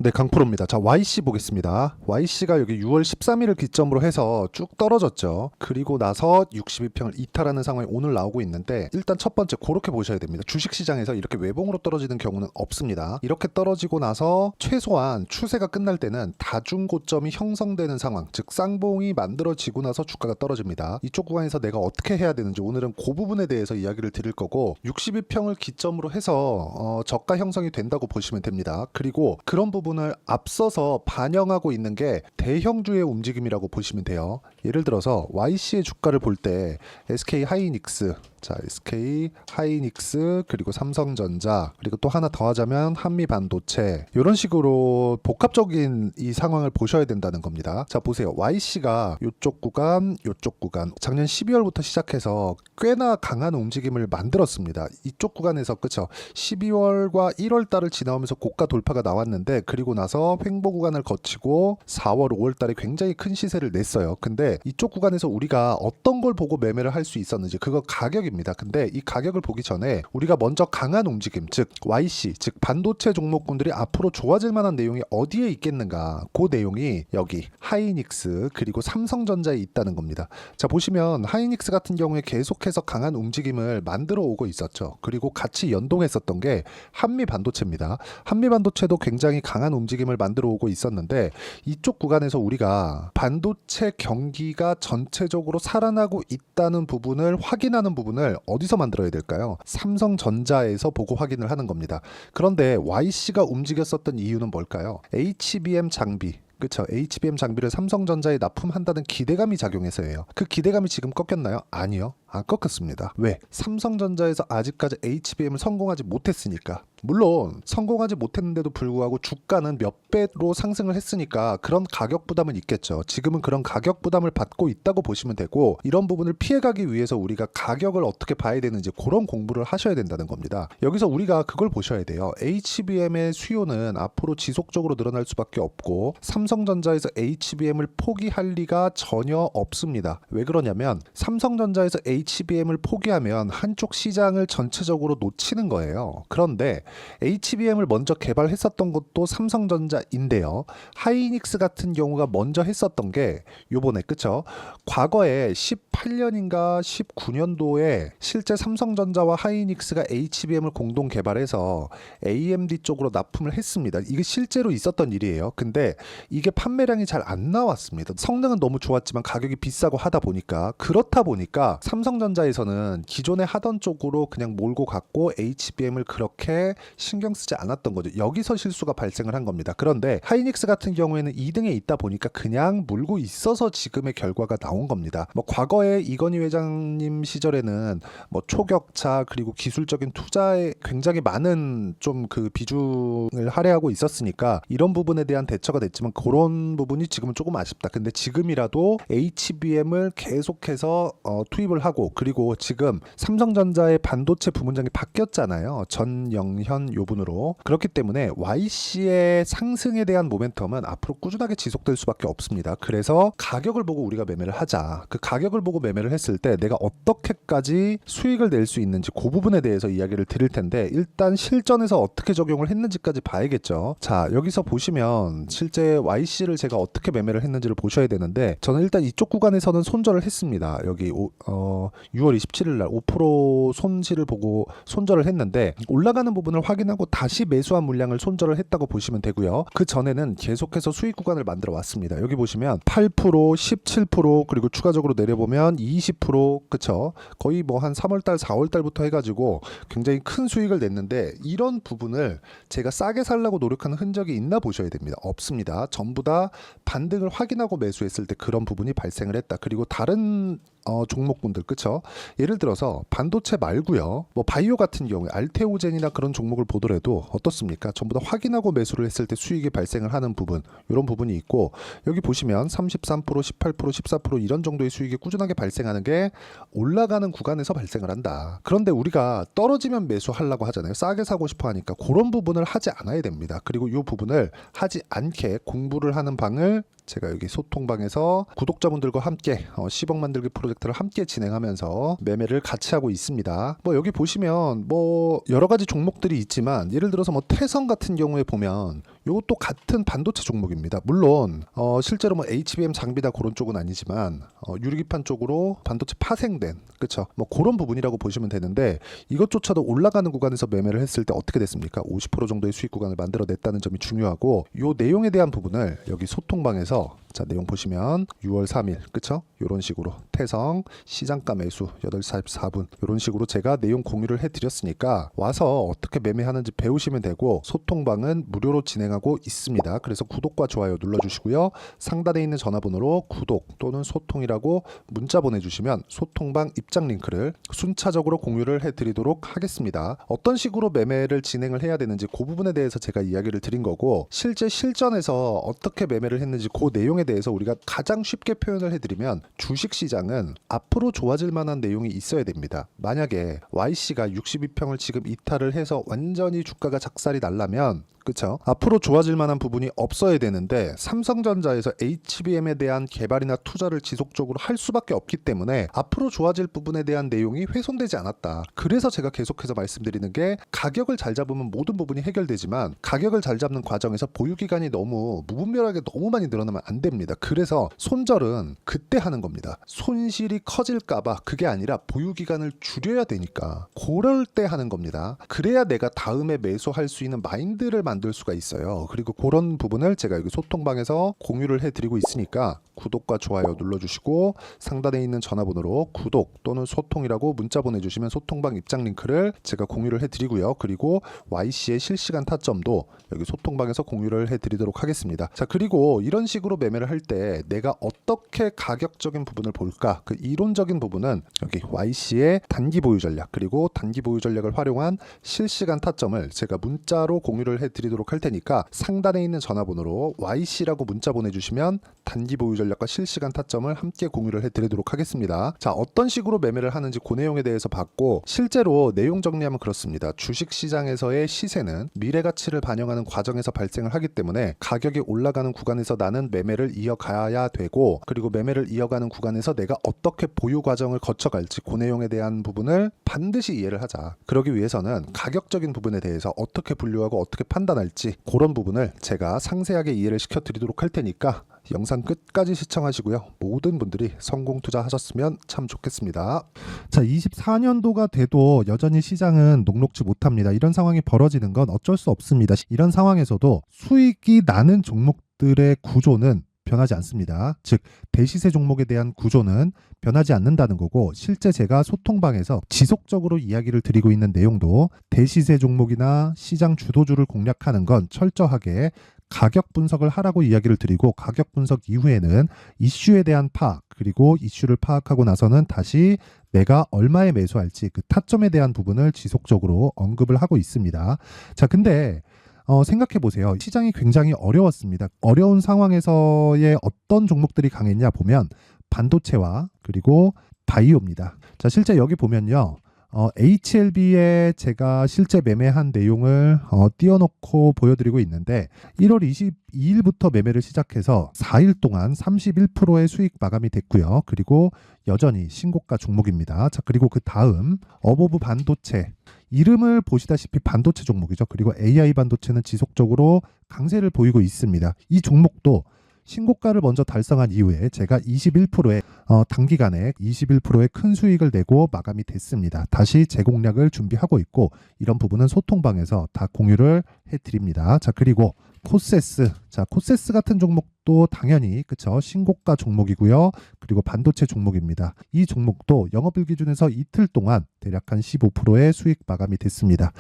네, 강프로입니다. 자, YC 보겠습니다. YC가 여기 6월 13일을 기점으로 해서 쭉 떨어졌죠. 그리고 나서 62평을 이탈하는 상황이 오늘 나오고 있는데, 일단 첫 번째 그렇게 보셔야 됩니다. 주식시장에서 이렇게 외봉으로 떨어지는 경우는 없습니다. 이렇게 떨어지고 나서 최소한 추세가 끝날 때는 다중고점이 형성되는 상황, 즉 쌍봉이 만들어지고 나서 주가가 떨어집니다. 이쪽 구간에서 내가 어떻게 해야 되는지 오늘은 그 부분에 대해서 이야기를 드릴 거고, 62평을 기점으로 해서 저가 형성이 된다고 보시면 됩니다. 그리고 그런 부분을 앞서서 반영하고 있는 게 대형주의 움직임이라고 보시면 돼요. 예를 들어서 YC의 주가를 볼 때 SK 하이닉스, 자, SK 하이닉스, 그리고 삼성전자, 그리고 또 하나 더 하자면 한미반도체, 이런 식으로 복합적인 이 상황을 보셔야 된다는 겁니다. 자, 보세요. YC가 이쪽 구간, 작년 12월부터 시작해서 꽤나 강한 움직임을 만들었습니다. 이쪽 구간에서, 그쵸, 12월과 1월 달을 지나오면서 고가 돌파가 나왔는데, 그리고 나서 횡보 구간을 거치고 4월, 5월 달에 굉장히 큰 시세를 냈어요. 근데 이쪽 구간에서 우리가 어떤 걸 보고 매매를 할 수 있었는지, 그거 가격입니다. 근데 이 가격을 보기 전에 우리가 먼저 강한 움직임, 즉 YC, 즉 반도체 종목군들이 앞으로 좋아질 만한 내용이 어디에 있겠는가, 그 내용이 여기 하이닉스 그리고 삼성전자에 있다는 겁니다. 자, 보시면 하이닉스 같은 경우에 계속해서 강한 움직임을 만들어 오고 있었죠. 그리고 같이 연동했었던 게 한미반도체입니다. 한미반도체도 굉장히 강한 움직임을 만들어 오고 있었는데, 이쪽 구간에서 우리가 반도체 경기가 전체적으로 살아나고 있다는 부분을 확인하는 부분을 어디서 만들어야 될까요? 삼성전자에서 보고 확인을 하는 겁니다. 그런데 YC가 움직였었던 이유는 뭘까요? HBM 장비, 그렇죠. HBM 장비를 삼성전자에 납품한다는 기대감이 작용해서예요. 그 기대감이 지금 꺾였나요? 아니요. 안 꺾였습니다. 왜? 삼성전자에서 아직까지 HBM을 성공하지 못했으니까. 물론 성공하지 못했는데도 불구하고 주가는 몇 배로 상승을 했으니까 그런 가격 부담은 있겠죠. 지금은 그런 가격 부담을 받고 있다고 보시면 되고, 이런 부분을 피해가기 위해서 우리가 가격을 어떻게 봐야 되는지 그런 공부를 하셔야 된다는 겁니다. 여기서 우리가 그걸 보셔야 돼요. HBM의 수요는 앞으로 지속적으로 늘어날 수밖에 없고, 삼성전자에서 HBM을 포기할 리가 전혀 없습니다. 왜 그러냐면 삼성전자에서 HBM을 포기하면 한쪽 시장을 전체적으로 놓치는 거예요. 그런데 HBM을 먼저 개발했었던 것도 삼성전자인데요. 하이닉스 같은 경우가 먼저 했었던 게 요번에, 그쵸? 과거에 18년인가 19년도에 실제 삼성전자와 하이닉스가 HBM을 공동 개발해서 AMD 쪽으로 납품을 했습니다. 이게 실제로 있었던 일이에요. 근데 이게 판매량이 잘 안 나왔습니다. 성능은 너무 좋았지만 가격이 비싸고 하다 보니까, 그렇다 보니까 삼성전자에서는 기존에 하던 쪽으로 그냥 몰고 갔고 HBM을 그렇게 신경 쓰지 않았던 거죠. 여기서 실수가 발생을 한 겁니다. 그런데 하이닉스 같은 경우에는 2등에 있다 보니까 그냥 물고 있어서 지금의 결과가 나온 겁니다. 뭐 과거에 이건희 회장님 시절에는 뭐 초격차 그리고 기술적인 투자에 굉장히 많은 좀 그 비중을 할애하고 있었으니까 이런 부분에 대한 대처가 됐지만, 그런 부분이 지금은 조금 아쉽다. 근데 지금이라도 HBM을 계속해서 투입을 하고, 그리고 지금 삼성전자의 반도체 부문장이 바뀌었잖아요. 전영현 요분으로. 그렇기 때문에 YC의 상승에 대한 모멘텀은 앞으로 꾸준하게 지속될 수밖에 없습니다. 그래서 가격을 보고 우리가 매매를 하자. 그 가격을 보고 매매를 했을 때 내가 어떻게까지 수익을 낼 수 있는지 그 부분에 대해서 이야기를 드릴 텐데, 일단 실전에서 어떻게 적용을 했는지까지 봐야겠죠. 자, 여기서 보시면 실제 YC를 제가 어떻게 매매를 했는지를 보셔야 되는데, 저는 일단 이쪽 구간에서는 손절을 했습니다. 여기 6월 27일 날 5% 손실을 보고 손절을 했는데, 올라가는 부분을 확인하고 다시 매수한 물량을 손절을 했다고 보시면 되고요. 그 전에는 계속해서 수익 구간을 만들어 왔습니다. 여기 보시면 8%, 17%, 그리고 추가적으로 내려보면 20%, 그쵸? 거의 뭐 한 3월달, 4월달부터 해가지고 굉장히 큰 수익을 냈는데, 이런 부분을 제가 싸게 살라고 노력하는 흔적이 있나 보셔야 됩니다. 없습니다. 전부 다 반등을 확인하고 매수했을 때 그런 부분이 발생을 했다. 그리고 다른 종목군들, 그쵸? 예를 들어서 반도체 말고요, 뭐 바이오 같은 경우에 알테오젠이나 그런 종목을 보더라도 어떻습니까? 전부 다 확인하고 매수를 했을 때 수익이 발생을 하는 부분, 이런 부분이 있고, 여기 보시면 33%, 18%, 14% 이런 정도의 수익이 꾸준하게 발생하는 게 올라가는 구간에서 발생을 한다. 그런데 우리가 떨어지면 매수하려고 하잖아요. 싸게 사고 싶어 하니까 그런 부분을 하지 않아야 됩니다. 그리고 이 부분을 하지 않게 공부를 하는 방을 제가 여기 소통방에서 구독자분들과 함께 10억 만들기 프로젝트를 함께 진행하면서 매매를 같이 하고 있습니다. 뭐 여기 보시면 뭐 여러 가지 종목들이 있지만, 예를 들어서 뭐 태성 같은 경우에 보면 이것도 같은 반도체 종목입니다. 물론 실제로 뭐 HBM 장비다 그런 쪽은 아니지만 유리기판 쪽으로 반도체 파생된 그쵸? 뭐 그런 부분이라고 보시면 되는데 이것조차도 올라가는 구간에서 매매를 했을 때 어떻게 됐습니까? 50% 정도의 수익 구간을 만들어냈다는 점이 중요하고 이 내용에 대한 부분을 여기 소통방에서 자 내용 보시면 6월 3일 그쵸? 이런 식으로 태성 시장가 매수 8시 44분 이런 식으로 제가 내용 공유를 해드렸으니까 와서 어떻게 매매하는지 배우시면 되고 소통방은 무료로 진행하고 있습니다. 그래서 구독과 좋아요 눌러주시고요. 상단에 있는 전화번호로 구독 또는 소통이라고 문자 보내주시면 소통방 입장 링크를 순차적으로 공유를 해드리도록 하겠습니다. 어떤 식으로 매매를 진행을 해야 되는지 그 부분에 대해서 제가 이야기를 드린 거고 실제 실전에서 어떻게 매매를 했는지 그 내용에 대해서 우리가 가장 쉽게 표현을 해드리면 주식시장은 앞으로 좋아질 만한 내용이 있어야 됩니다. 만약에 YC가 62평을 지금 이탈을 해서 완전히 주가가 작살이 날라면 그쵸? 앞으로 좋아질 만한 부분이 없어야 되는데 삼성전자에서 HBM에 대한 개발이나 투자를 지속적으로 할 수밖에 없기 때문에 앞으로 좋아질 부분에 대한 내용이 훼손되지 않았다. 그래서 제가 계속해서 말씀드리는 게 가격을 잘 잡으면 모든 부분이 해결되지만 가격을 잘 잡는 과정에서 보유기간이 너무 무분별하게 너무 많이 늘어나면 안 됩니다. 그래서 손절은 그때 하는 겁니다. 손실이 커질까봐 그게 아니라 보유기간을 줄여야 되니까 그럴 때 하는 겁니다. 그래야 내가 다음에 매수할 수 있는 마인드를 만들 수가 있어요. 그리고 그런 부분을 제가 여기 소통방에서 공유를 해드리고 있으니까 구독과 좋아요 눌러주시고 상단에 있는 전화번호로 구독 또는 소통이라고 문자 보내주시면 소통방 입장 링크를 제가 공유를 해드리고요. 그리고 YC의 실시간 타점도 여기 소통방에서 공유를 해드리도록 하겠습니다. 자 그리고 이런 식으로 매매를 할 때 내가 어떻게 가격적인 부분을 볼까 그 이론적인 부분은 여기 YC의 단기 보유 전략 그리고 단기 보유 전략을 활용한 실시간 타점을 제가 문자로 공유를 해드리도록 할 테니까 상단에 있는 전화번호로 YC라고 문자 보내주시면 단기 보유 전략과 실시간 타점을 함께 공유를 해드리도록 하겠습니다. 자 어떤 식으로 매매를 하는지 그 내용에 대해서 봤고 실제로 내용 정리하면 그렇습니다. 주식시장에서의 시세는 미래 가치를 반영하는 과정에서 발생을 하기 때문에 가격이 올라가는 구간에서 나는 매매를 이어가야 되고 그리고 매매를 이어가는 구간에서 내가 어떻게 보유 과정을 거쳐갈지 그 내용에 대한 부분을 반드시 이해를 하자. 그러기 위해서는 가격적인 부분에 대해서 어떻게 분류하고 어떻게 판단할지 그런 부분을 제가 상세하게 이해를 시켜드리도록 할 테니까 영상 끝까지 시청하시고요. 모든 분들이 성공 투자하셨으면 참 좋겠습니다. 자, 24년도가 돼도 여전히 시장은 녹록지 못합니다. 이런 상황이 벌어지는 건 어쩔 수 없습니다. 이런 상황에서도 수익이 나는 종목들의 구조는 변하지 않습니다. 즉 대시세 종목에 대한 구조는 변하지 않는다는 거고 실제 제가 소통방에서 지속적으로 이야기를 드리고 있는 내용도 대시세 종목이나 시장 주도주를 공략하는 건 철저하게 가격 분석을 하라고 이야기를 드리고 가격 분석 이후에는 이슈에 대한 파악 그리고 이슈를 파악하고 나서는 다시 내가 얼마에 매수할지 그 타점에 대한 부분을 지속적으로 언급을 하고 있습니다. 자, 근데 생각해 보세요. 시장이 굉장히 어려웠습니다. 어려운 상황에서의 어떤 종목들이 강했냐 보면 반도체와 그리고 바이오입니다. 자, 실제 여기 보면요. HLB에 제가 실제 매매한 내용을 띄워놓고 보여드리고 있는데 1월 22일부터 매매를 시작해서 4일 동안 31%의 수익 마감이 됐고요. 그리고 여전히 신고가 종목입니다. 자, 그리고 그 다음 어보브 반도체 이름을 보시다시피 반도체 종목이죠. 그리고 AI 반도체는 지속적으로 강세를 보이고 있습니다. 이 종목도 신고가를 먼저 달성한 이후에 제가 21%의 단기간에 21%의 큰 수익을 내고 마감이 됐습니다. 다시 재공략을 준비하고 있고 이런 부분은 소통방에서 다 공유를 해드립니다. 자, 그리고 코세스. 자, 코세스 같은 종목도 당연히 그쵸 신고가 종목이고요. 그리고 반도체 종목입니다. 이 종목도 영업일 기준에서 이틀 동안 대략 한 15%의 수익 마감이 됐습니다.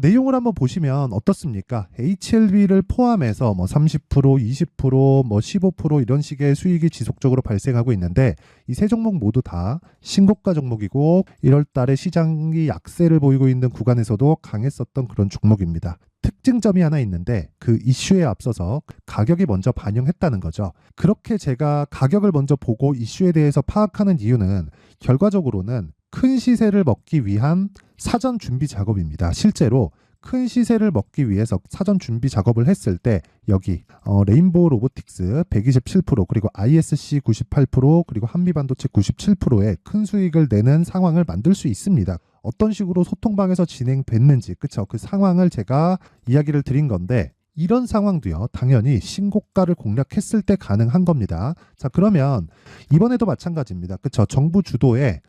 내용을 한번 보시면 어떻습니까? HLB를 포함해서 뭐 30%, 20%, 뭐 15% 이런 식의 수익이 지속적으로 발생하고 있는데 이 세 종목 모두 다 신고가 종목이고 1월 달에 시장이 약세를 보이고 있는 구간에서도 강했었던 그런 종목입니다. 특징점이 하나 있는데 그 이슈에 앞서서 가격이 먼저 반영했다는 거죠. 그렇게 제가 가격을 먼저 보고 이슈에 대해서 파악하는 이유는 결과적으로는 큰 시세를 먹기 위한 사전 준비 작업입니다. 실제로 큰 시세를 먹기 위해서 사전 준비 작업을 했을 때 여기 레인보우 로보틱스 127% 그리고 ISC 98% 그리고 한미반도체 97%의 큰 수익을 내는 상황을 만들 수 있습니다. 어떤 식으로 소통방에서 진행됐는지 그쵸 그 상황을 제가 이야기를 드린 건데 이런 상황도요, 당연히 신고가를 공략했을 때 가능한 겁니다. 자, 그러면 이번에도 마찬가지입니다. 그쵸? 정부 주도의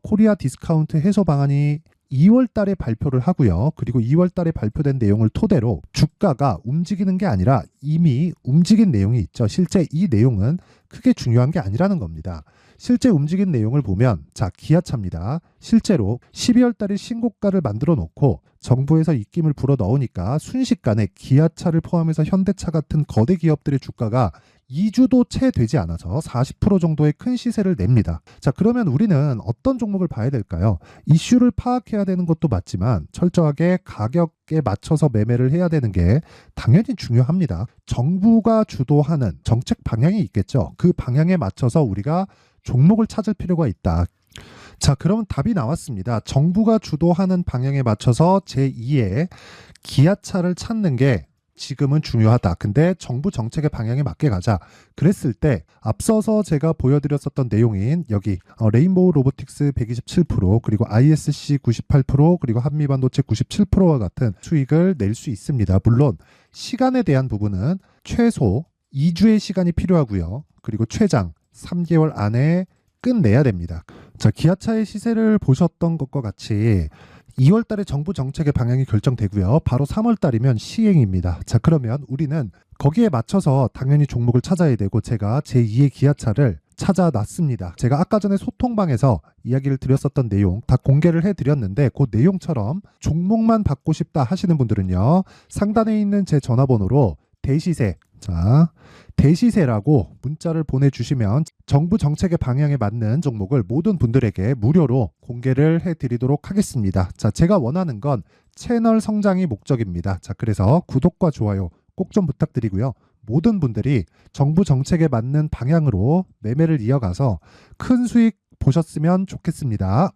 코리아 디스카운트 해소 방안이 2월 달에 발표를 하고요. 그리고 2월 달에 발표된 내용을 토대로 주가가 움직이는 게 아니라 이미 움직인 내용이 있죠. 실제 이 내용은 크게 중요한 게 아니라는 겁니다. 실제 움직인 내용을 보면, 자, 기아차입니다. 실제로 12월 달에 신고가를 만들어 놓고 정부에서 입김을 불어 넣으니까 순식간에 기아차를 포함해서 현대차 같은 거대 기업들의 주가가 2주도 채 되지 않아서 40% 정도의 큰 시세를 냅니다. 자, 그러면 우리는 어떤 종목을 봐야 될까요? 이슈를 파악해야 되는 것도 맞지만 철저하게 가격에 맞춰서 매매를 해야 되는 게 당연히 중요합니다. 정부가 주도하는 정책 방향이 있겠죠. 그 방향에 맞춰서 우리가 종목을 찾을 필요가 있다. 자, 그러면 답이 나왔습니다. 정부가 주도하는 방향에 맞춰서 제2의 기아차를 찾는 게 지금은 중요하다. 근데 정부 정책의 방향에 맞게 가자. 그랬을 때 앞서서 제가 보여드렸었던 내용인 여기 레인보우 로보틱스 127%, 그리고 ISC 98%, 그리고 한미반도체 97%와 같은 수익을 낼 수 있습니다. 물론 시간에 대한 부분은 최소 2주의 시간이 필요하고요. 그리고 최장 3개월 안에 끝내야 됩니다. 자, 기아차의 시세를 보셨던 것과 같이 2월 달에 정부 정책의 방향이 결정되고요. 바로 3월 달이면 시행입니다. 자, 그러면 우리는 거기에 맞춰서 당연히 종목을 찾아야 되고, 제가 제2의 기아차를 찾아놨습니다. 제가 아까 전에 소통방에서 이야기를 드렸었던 내용 다 공개를 해드렸는데, 그 내용처럼 종목만 받고 싶다 하시는 분들은요, 상단에 있는 제 전화번호로 대시세, 자, 대시세라고 문자를 보내주시면 정부 정책의 방향에 맞는 종목을 모든 분들에게 무료로 공개를 해드리도록 하겠습니다. 자, 제가 원하는 건 채널 성장이 목적입니다. 자, 그래서 구독과 좋아요 꼭 좀 부탁드리고요. 모든 분들이 정부 정책에 맞는 방향으로 매매를 이어가서 큰 수익 보셨으면 좋겠습니다.